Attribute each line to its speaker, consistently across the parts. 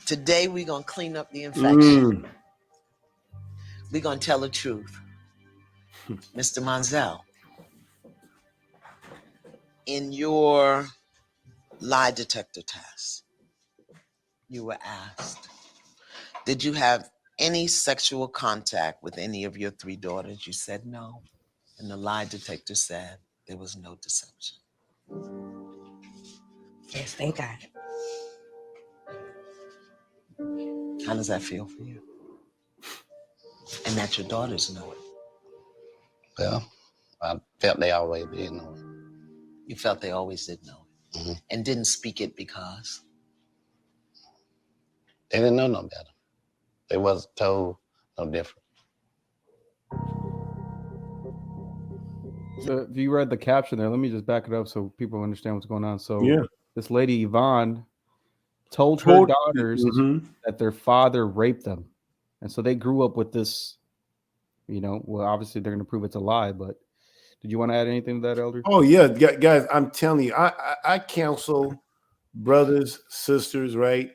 Speaker 1: Today, we're going to clean up the infection. We're going to tell the truth. Mr. Monzel, in your lie detector test, you were asked, did you have any sexual contact with any of your 3 daughters? You said no. And the lie detector said there was no deception.
Speaker 2: Yes, thank God.
Speaker 1: How does that feel for you? And that your daughters know it.
Speaker 3: Well, I felt they always did know it.
Speaker 1: You felt they always did know it.
Speaker 3: Mm-hmm.
Speaker 1: And didn't speak it because?
Speaker 3: They didn't know no better. They wasn't told no different.
Speaker 4: So if you read the caption there, let me just back it up so people understand what's going on. So
Speaker 5: Yeah.
Speaker 4: This lady, Yvonne, told her daughters that their father raped them. And so they grew up with this, well, obviously they're going to prove it's a lie, but did you want to add anything to that, Elder?
Speaker 5: Oh, yeah, guys, I'm telling you, I counsel brothers, sisters, right?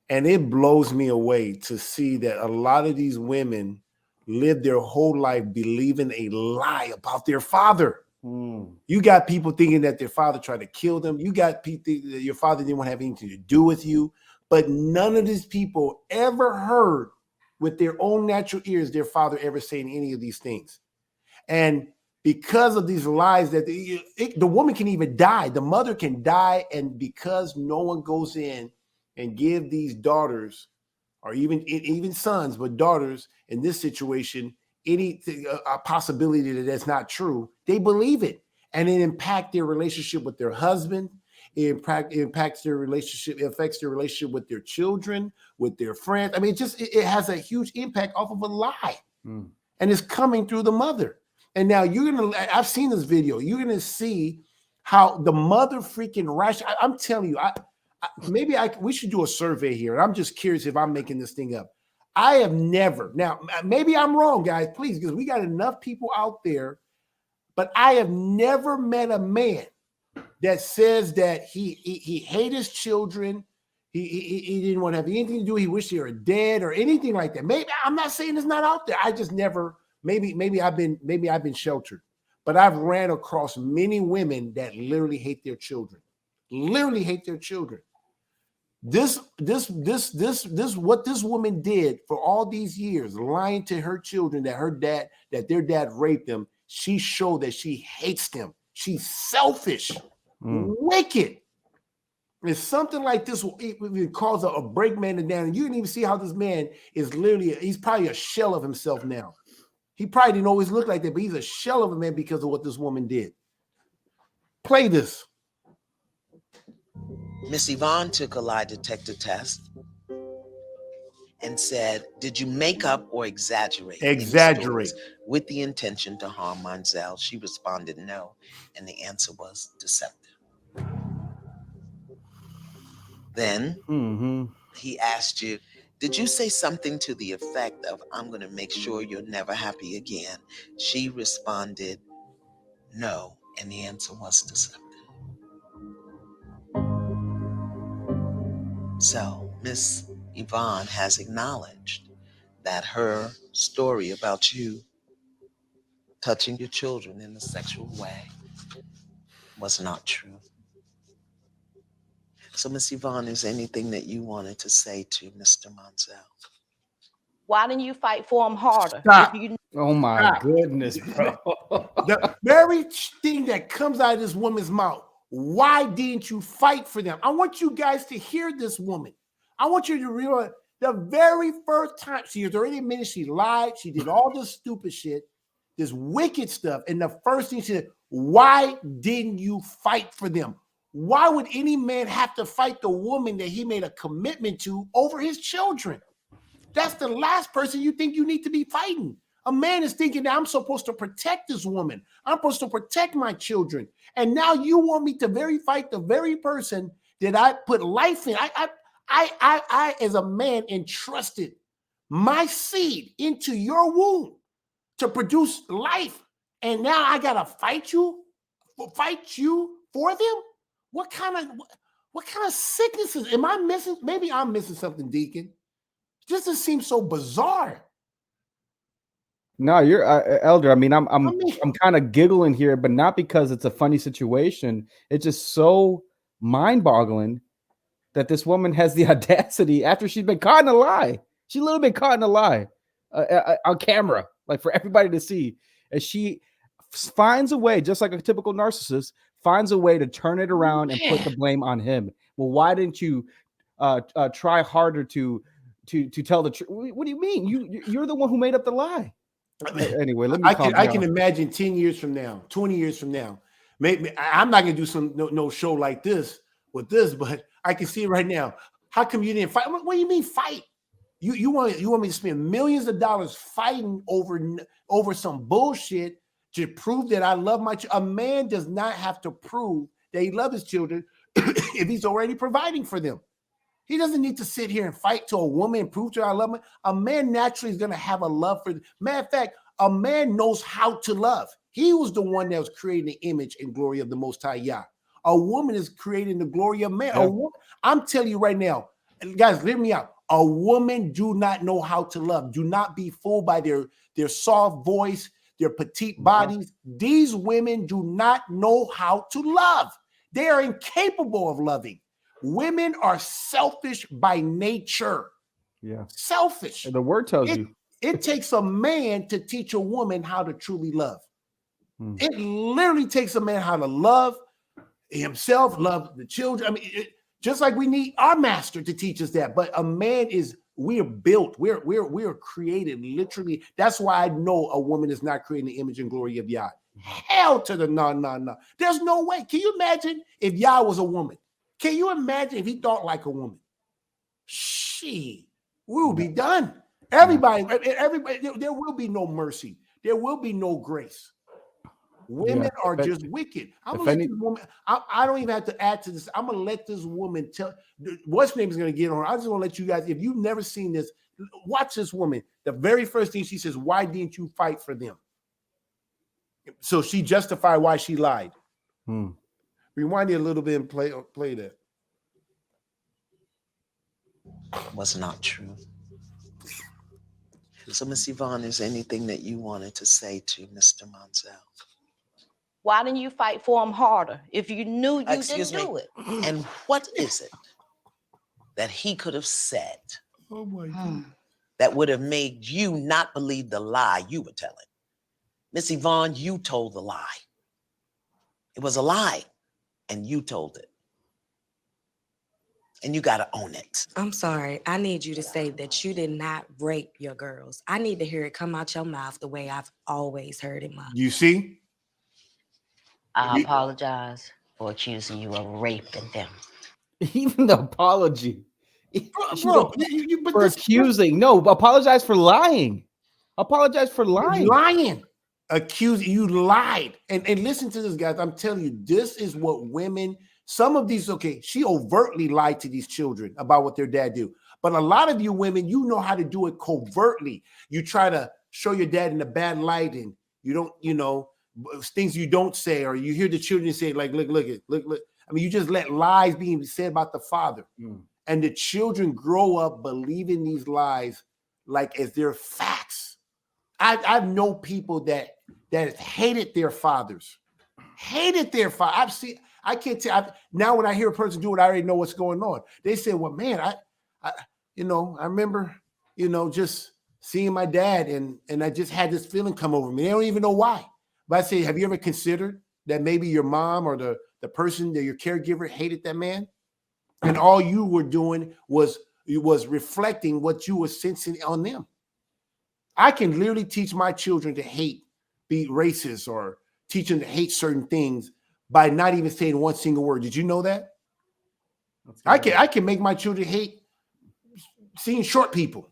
Speaker 5: And it blows me away to see that a lot of these women live their whole life believing a lie about their father. You got people thinking that their father tried to kill them. You got people thinking that your father didn't want to have anything to do with you. But none of these people ever heard with their own natural ears their father ever saying any of these things. And because of these lies that the woman can even die, the mother can die, and because no one goes in and give these daughters, or even sons, but daughters in this situation, a possibility that that's not true, they believe it, and it impacts their relationship with their husband. It impacts their relationship. It affects their relationship with their children, with their friends. I mean, it has a huge impact off of a lie, and it's coming through the mother. And now I've seen this video. You're gonna see how the mother freaking rash. I'm telling you, we should do a survey here. And I'm just curious if I'm making this thing up. I have never, now maybe I'm wrong, guys, please, because we got enough people out there, but I have never met a man that says that he hated his children. He didn't want to have anything to do. He wished they were dead or anything like that. Maybe I'm not saying it's not out there. I just never. Maybe I've been sheltered, but I've ran across many women that literally hate their children. Literally hate their children. This what this woman did for all these years, lying to her children that their dad raped them. She showed that she hates them. She's selfish, wicked. If something like this will cause a break man down, and you can even see how this man is he's probably a shell of himself now. He probably didn't always look like that, but he's a shell of a man because of what this woman did. Play this.
Speaker 1: Miss Yvonne took a lie detector test and said, did you make up or exaggerate?
Speaker 5: Exaggerate.
Speaker 1: With the intention to harm Monzel? She responded no, and the answer was deceptive. Then he asked you, did you say something to the effect of, I'm going to make sure you're never happy again? She responded no, and the answer was deceptive. So Miss Yvonne has acknowledged that her story about you touching your children in a sexual way was not true. So Miss Yvonne, is there anything that you wanted to say to Mr. Monzel?
Speaker 2: Why didn't you fight for him harder?
Speaker 5: Stop.
Speaker 4: Oh my goodness, bro.
Speaker 5: The very thing that comes out of this woman's mouth, why didn't you fight for them? I want you guys to hear this woman. I want you to realize the very first time she has already admitted she lied, she did all this stupid shit, this wicked stuff. And the first thing she said, why didn't you fight for them? Why would any man have to fight the woman that he made a commitment to over his children? That's the last person you think you need to be fighting. A man is thinking that I'm supposed to protect this woman. I'm supposed to protect my children. And now you want me to fight the very person that I put life in. I as a man, entrusted my seed into your womb to produce life. And now I got to fight you for them? What kind of sicknesses am I missing? Maybe I'm missing something, Deacon. This just seems so bizarre.
Speaker 4: No, you're Elder. I mean, I'm
Speaker 5: I mean,
Speaker 4: kind of giggling here, but not because it's a funny situation. It's just so mind-boggling that this woman has the audacity after she's been caught in a lie. She literally been caught in a lie on camera, like for everybody to see, and she finds a way, just like a typical narcissist, finds a way to turn it around and put the blame on him. Well, why didn't you try harder to tell the truth? What do you mean? You're the one who made up the lie. Anyway, let me.
Speaker 5: I can imagine 10 years from now, 20 years from now. Maybe I'm not gonna do no show like this with this, but I can see it right now. How come you didn't fight? What do you mean fight? You want me to spend millions of dollars fighting over some bullshit to prove that I love my children? A man does not have to prove that he loves his children if he's already providing for them. He doesn't need to sit here and fight to a woman and prove to her I love her. A man naturally is going to have a love for. Matter of fact, a man knows how to love. He was the one that was creating the image and glory of the Most High Yah. A woman is creating the glory of man.
Speaker 4: Yeah.
Speaker 5: I'm telling you right now, guys, hear me out. A woman do not know how to love. Do not be fooled by their soft voice, their petite bodies. These women do not know how to love. They are incapable of loving. Women are selfish by nature.
Speaker 4: Yeah.
Speaker 5: Selfish.
Speaker 4: The word tells you.
Speaker 5: It takes a man to teach a woman how to truly love. It literally takes a man how to love himself, love the children. I mean, just like we need our master to teach us that. But a man we're built. We're created literally. That's why I know a woman is not creating the image and glory of Yah. Hell to the no. There's no way. Can you imagine if Yah was a woman? Can you imagine if he thought like a woman? We will be done. Everybody, there will be no mercy. There will be no grace. Women are just wicked. I'm gonna let this woman. I don't even have to add to this. I'm gonna let this woman tell. What's name is gonna get on her. I just want to let you guys. If you've never seen this, watch this woman. The very first thing she says, "Why didn't you fight for them?" So she justified why she lied. Rewind it a little bit and play that.
Speaker 1: Was not true. So, Miss Yvonne, is anything that you wanted to say to Mr. Monzel?
Speaker 2: Why didn't you fight for him harder if you knew you didn't do it?
Speaker 1: And what is it that he could have said that would have made you not believe the lie you were telling? Miss Yvonne, you told the lie. It was a lie, and you told it. And you got to own it.
Speaker 6: I'm sorry. I need you to say that you did not rape your girls. I need to hear it come out your mouth the way I've always heard it, Mom.
Speaker 5: You see?
Speaker 7: I apologize for accusing you of raping them.
Speaker 4: Even the apology.
Speaker 5: Bro,
Speaker 4: for accusing. No, apologize for lying. Apologize for lying.
Speaker 5: Lying. Accuse you lied. And listen to this, guys. I'm telling you, this is what women. Some of these, she overtly lied to these children about what their dad do. But a lot of you women, you know how to do it covertly. You try to show your dad in a bad light, and you don't, things you don't say, or you hear the children say, like, look. I mean, you just let lies being said about the father. And the children grow up believing these lies like as their facts. I know people that hated their fathers. I've seen. I can't tell. Now, when I hear a person do it, I already know what's going on. They say, "Well, man, I remember, just seeing my dad, and I just had this feeling come over me. They don't even know why." But I say, "Have you ever considered that maybe your mom or the person that your caregiver hated that man, and all you were doing was reflecting what you were sensing on them?" I can literally teach my children to be racist, or teach them to hate certain things by not even saying one single word. Did you know that? I can make my children hate seeing short people.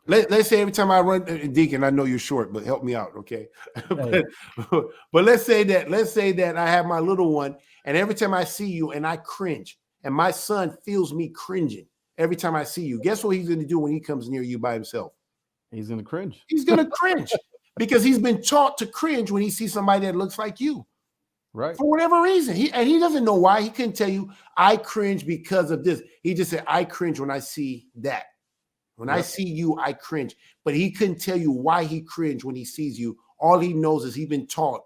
Speaker 5: Let's say every time I run, Deacon, I know you're short, but help me out, okay? but let's say that I have my little one, and every time I see you and I cringe, and my son feels me cringing every time I see you. Guess what he's going to do when he comes near you by himself?
Speaker 4: He's going to cringe.
Speaker 5: He's going to cringe because he's been taught to cringe when he sees somebody that looks like you.
Speaker 4: Right.
Speaker 5: For whatever reason. He doesn't know why. He couldn't tell you, I cringe because of this. He just said, I cringe when I see that. When I see you, I cringe. But he couldn't tell you why he cringed when he sees you. All he knows is he's been taught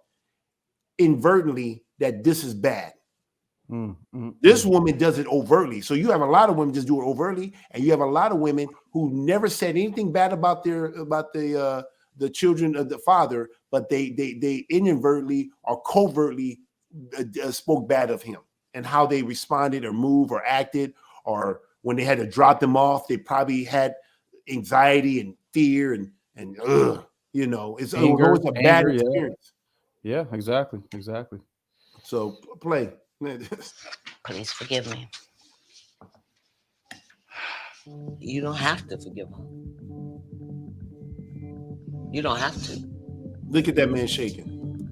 Speaker 5: inadvertently that this is bad. This woman does it overtly. So you have a lot of women just do it overtly, and you have a lot of women who never said anything bad about the children of the father, but they inadvertently or covertly spoke bad of him and how they responded or moved or acted, or when they had to drop them off, they probably had anxiety and fear and it's always a bad experience.
Speaker 4: Yeah, exactly.
Speaker 5: So play.
Speaker 7: Please forgive me.
Speaker 1: You don't have to forgive her. You don't have to.
Speaker 5: Look at that man shaking.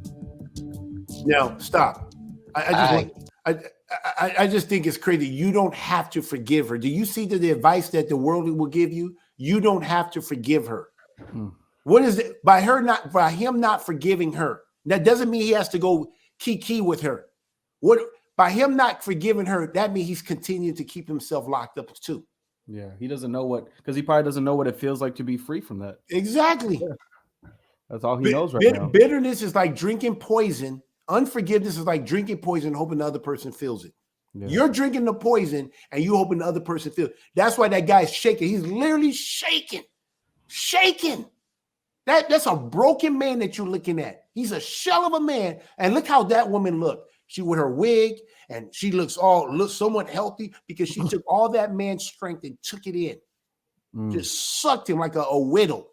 Speaker 5: Now stop. I just think it's crazy. You don't have to forgive her. Do you see the advice that the world will give you? You don't have to forgive her. What is it? By him not forgiving her, that doesn't mean he has to go kiki with her. By him not forgiving her, that means he's continuing to keep himself locked up too.
Speaker 4: Yeah, he doesn't know because he probably doesn't know what it feels like to be free from that.
Speaker 5: Exactly.
Speaker 4: Yeah. That's all he knows right now.
Speaker 5: Bitterness is like drinking poison. Unforgiveness is like drinking poison, hoping the other person feels it. Yeah. You're drinking the poison and you hoping the other person feels it. That's why that guy's shaking. He's literally shaking. That's a broken man that you're looking at. He's a shell of a man. And look how that woman looked. She with her wig, and she looks somewhat healthy because she took all that man's strength and took it in. Just sucked him like a widow.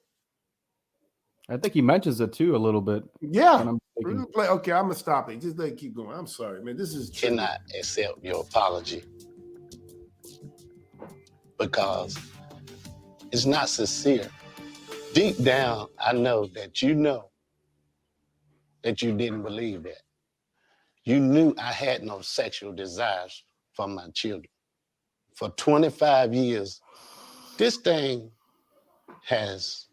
Speaker 4: I think he mentions it too a little bit.
Speaker 5: Yeah. Okay, I'm gonna stop it. Just let it keep going. I'm sorry, man. This is
Speaker 3: cannot accept your apology because it's not sincere. Deep down, I know that you didn't believe that. You knew I had no sexual desires for my children. For 25 years, this thing has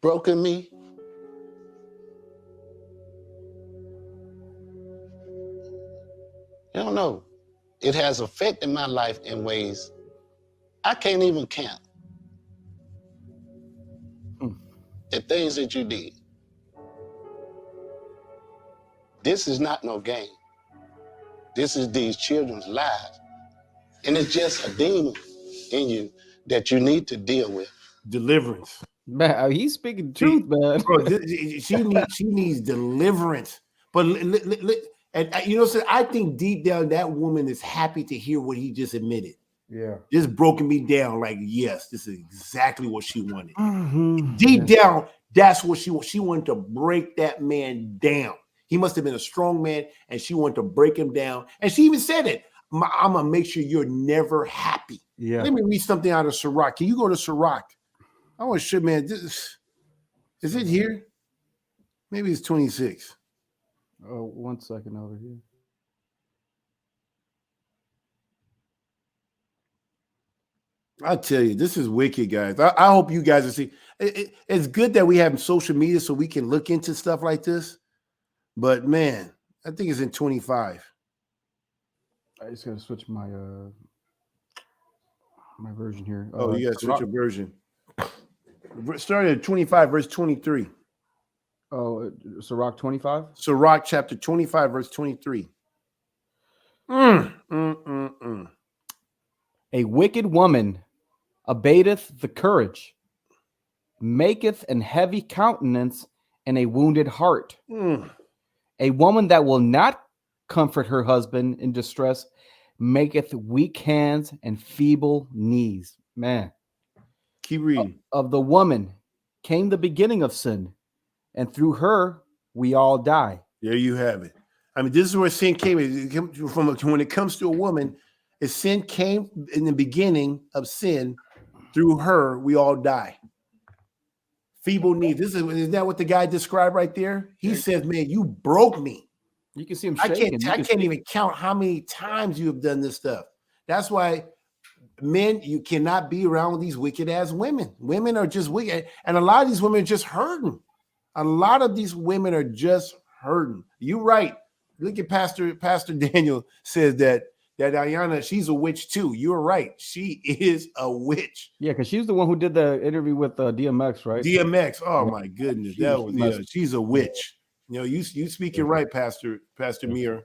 Speaker 3: broken me. You don't know. It has affected my life in ways I can't even count. The things that you did. This is not no game. This is these children's lives. And it's just a demon in you that you need to deal with.
Speaker 5: Deliverance.
Speaker 4: Man, he's speaking truth, man.
Speaker 5: Bro, she needs deliverance. But I think deep down that woman is happy to hear what he just admitted.
Speaker 4: Yeah.
Speaker 5: Just broken me down like, yes, this is exactly what she wanted. Deep down, that's what she wanted. She wanted to break that man down. He must have been a strong man, and she wanted to break him down. And she even said it. I'm going to make sure you're never happy.
Speaker 4: Yeah.
Speaker 5: Let me read something out of Sirach. Can you go to Sirach? I want to show, man. Is it here? Maybe it's 26.
Speaker 4: Oh, 1 second over here.
Speaker 5: I tell you, this is wicked, guys. I hope you guys are seeing. It's good that we have social media so we can look into stuff like this. But man, I think it's in 25.
Speaker 4: I just gotta switch my version here.
Speaker 5: Oh, you gotta switch your version. Started at 25, verse 23.
Speaker 4: Oh, Sirach 25?
Speaker 5: Sirach chapter 25, verse 23.
Speaker 4: A wicked woman abateth the courage, maketh an heavy countenance and a wounded heart. A woman that will not comfort her husband in distress maketh weak hands and feeble knees. Man.
Speaker 5: Keep reading.
Speaker 4: Of the woman came the beginning of sin, and through her we all die.
Speaker 5: There you have it. I mean, this is where sin came. When it comes to a woman, sin came in the beginning of sin. Through her, we all die. Feeble knees. Is that what the guy described right there? He says, man, you broke me.
Speaker 4: You can see him shaking.
Speaker 5: I can't even count how many times you have done this stuff. That's why, men, you cannot be around these wicked ass women. Women are just wicked. And a lot of these women are just hurting. A lot of these women are just hurting. You right. Look at Pastor Daniel says that Ayana, she's a witch too. You're right. She is a witch.
Speaker 4: Yeah, because she's the one who did the interview with DMX, right?
Speaker 5: DMX. Oh
Speaker 4: Yeah.
Speaker 5: my goodness.
Speaker 4: She
Speaker 5: That
Speaker 4: was
Speaker 5: was
Speaker 4: messed.
Speaker 5: she's a witch. You know, you speaking right, Pastor Mir.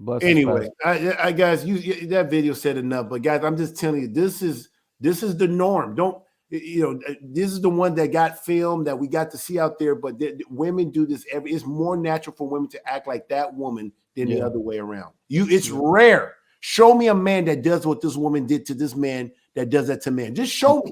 Speaker 4: Bless his
Speaker 5: Anyway,
Speaker 4: pastor.
Speaker 5: I guys, that video said enough. But guys, I'm just telling you, this is the norm. Don't this is the one that got filmed that we got to see out there. But women do this it's more natural for women to act like that woman than the other way around. It's rare. Show me a man that does what this woman did to this man that does that to men. Just show me.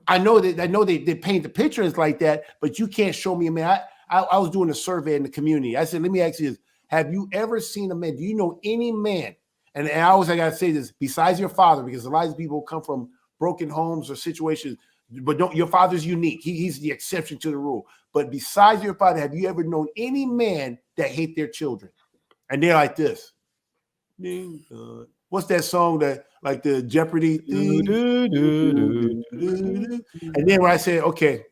Speaker 5: I know they paint the picture as like that, but you can't show me a man. I was doing a survey in the community. I said, let me ask you this. Have you ever seen a man? Do you know any man? And I gotta say this, besides your father, because a lot of people come from broken homes or situations, but your father's unique. He's the exception to the rule. But besides your father, have you ever known any man that hate their children? And they're like this. What's that song that like the Jeopardy? And then when I said, okay,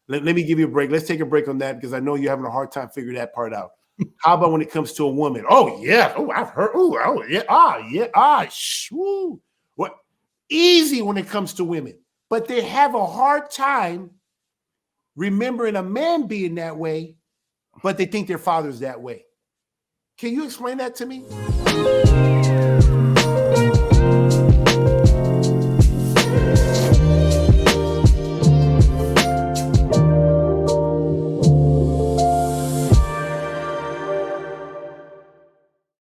Speaker 5: let me give you a break. Let's take a break on that because I know you're having a hard time figuring that part out. How about when it comes to a woman? Oh yeah, I've heard. Oh yeah, shoo. What? Easy when it comes to women, but they have a hard time remembering a man being that way, but they think their father's that way. Can you explain that to me?